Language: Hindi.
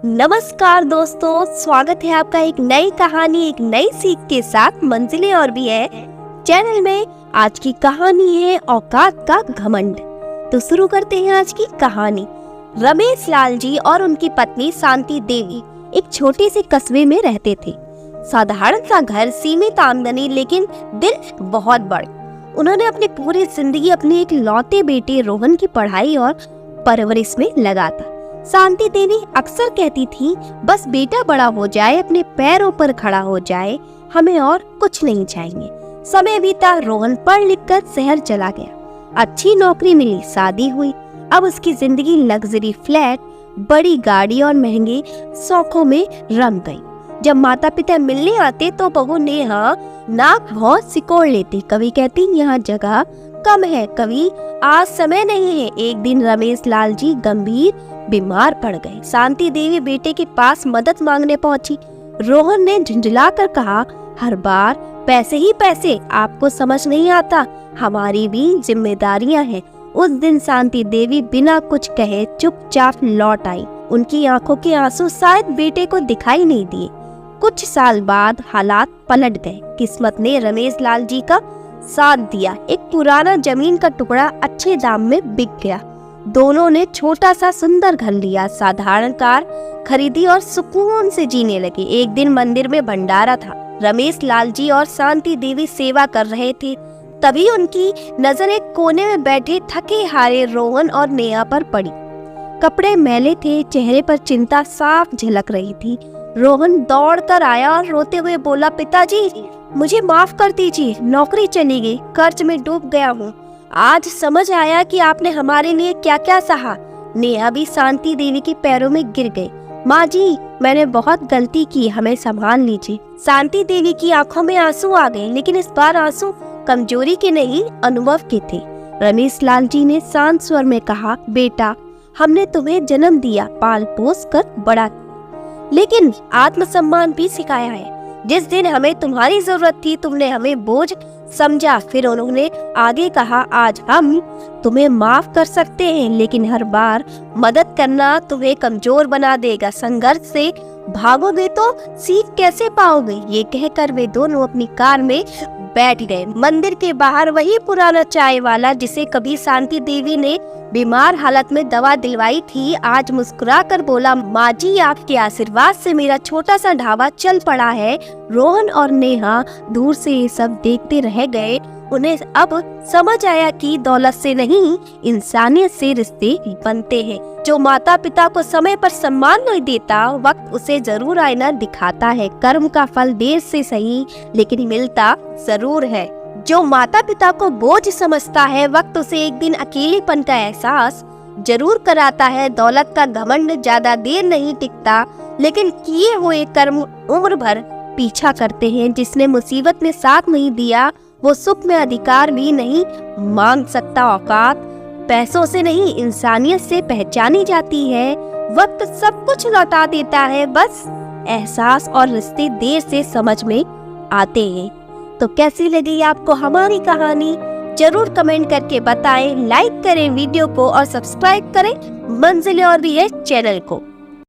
नमस्कार दोस्तों, स्वागत है आपका एक नई कहानी, एक नई सीख के साथ मंजिलें और भी है चैनल में। आज की कहानी है औकात का घमंड। तो शुरू करते हैं आज की कहानी। रमेश लाल जी और उनकी पत्नी शांति देवी एक छोटे से कस्बे में रहते थे। साधारण सा घर, सीमित आमदनी, लेकिन दिल बहुत बड़े। उन्होंने अपनी पूरी जिंदगी अपने एक लौते बेटे रोहन की पढ़ाई और परवरिश में लगा था। शांति देवी अक्सर कहती थी, बस बेटा बड़ा हो जाए, अपने पैरों पर खड़ा हो जाए, हमें और कुछ नहीं चाहिए। समय बीता, रोहन पढ़ लिख कर शहर चला गया। अच्छी नौकरी मिली, शादी हुई। अब उसकी जिंदगी लग्जरी फ्लैट, बड़ी गाड़ी और महंगे शौकों में रम गई। जब माता पिता मिलने आते तो बहू नेहा नाक बहुत सिकोड़ लेती। कभी कहती यहाँ जगह कम है, कभी आज समय नहीं है। एक दिन रमेश लाल जी गंभीर बीमार पड़ गए। शांति देवी बेटे के पास मदद मांगने पहुंची। रोहन ने झुंझलाकर कहा, हर बार पैसे ही पैसे, आपको समझ नहीं आता, हमारी भी जिम्मेदारियां हैं। उस दिन शांति देवी बिना कुछ कहे चुपचाप लौट आई। उनकी आंखों के आंसू शायद बेटे को दिखाई नहीं दिए। कुछ साल बाद हालात पलट गए। किस्मत ने रमेश लाल जी का साथ दिया। एक पुराना जमीन का टुकड़ा अच्छे दाम में बिक गया। दोनों ने छोटा सा सुंदर घर लिया, साधारण कार खरीदी और सुकून से जीने लगे। एक दिन मंदिर में भंडारा था। रमेश लाल जी और शांति देवी सेवा कर रहे थे। तभी उनकी नजर एक कोने में बैठे थके हारे रोहन और नेहा पर पड़ी। कपड़े मैले थे, चेहरे पर चिंता साफ झलक रही थी। रोहन दौड़कर आया और रोते हुए बोला, पिताजी मुझे माफ कर दीजिए, नौकरी चली गई, कर्ज में डूब गया हूँ। आज समझ आया कि आपने हमारे लिए क्या क्या सहा। नेहा भी शांति देवी के पैरों में गिर गई। माँ जी, मैंने बहुत गलती की, हमें संभाल लीजिए। शांति देवी की आंखों में आंसू आ गए, लेकिन इस बार आंसू कमजोरी के नहीं, अनुभव के थे। रमेश लाल जी ने शांत स्वर में कहा, बेटा हमने तुम्हें जन्म दिया, पाल पोस कर बड़ा, लेकिन आत्मसम्मान भी सिखाया है। जिस दिन हमें तुम्हारी जरूरत थी तुमने हमें बोझ समझा। फिर उन्होंने आगे कहा, आज हम तुम्हें माफ कर सकते हैं, लेकिन हर बार मदद करना तुम्हें कमजोर बना देगा। संघर्ष से भागोगे तो सीख कैसे पाओगे। ये कहकर वे दोनों अपनी कार में बैठ गए। मंदिर के बाहर वही पुराना चाय वाला जिसे कभी शांति देवी ने बीमार हालत में दवा दिलवाई थी, आज मुस्कुरा कर बोला, माँ जी आपके आशीर्वाद से मेरा छोटा सा ढाबा चल पड़ा है। रोहन और नेहा दूर से ये सब देखते रह गए। उन्हें अब समझ आया कि दौलत से नहीं, इंसानियत से रिश्ते बनते हैं। जो माता पिता को समय पर सम्मान नहीं देता, वक्त उसे जरूर आईना दिखाता है। कर्म का फल देर से सही, लेकिन मिलता जरूर है। जो माता पिता को बोझ समझता है, वक्त उसे एक दिन अकेलेपन का एहसास जरूर कराता है। दौलत का घमंड ज्यादा देर नहीं टिकता, लेकिन किए हुए कर्म उम्र भर पीछा करते हैं। जिसने मुसीबत में साथ नहीं दिया, वो सुख में अधिकार भी नहीं मांग सकता। औकात पैसों से नहीं, इंसानियत से पहचानी जाती है। वक्त सब कुछ लौटा देता है, बस एहसास और रिश्ते देर से समझ में आते हैं। तो कैसी लगी आपको हमारी कहानी, जरूर कमेंट करके बताएं। लाइक करें वीडियो को और सब्सक्राइब करें मंजिलें और भी है चैनल को।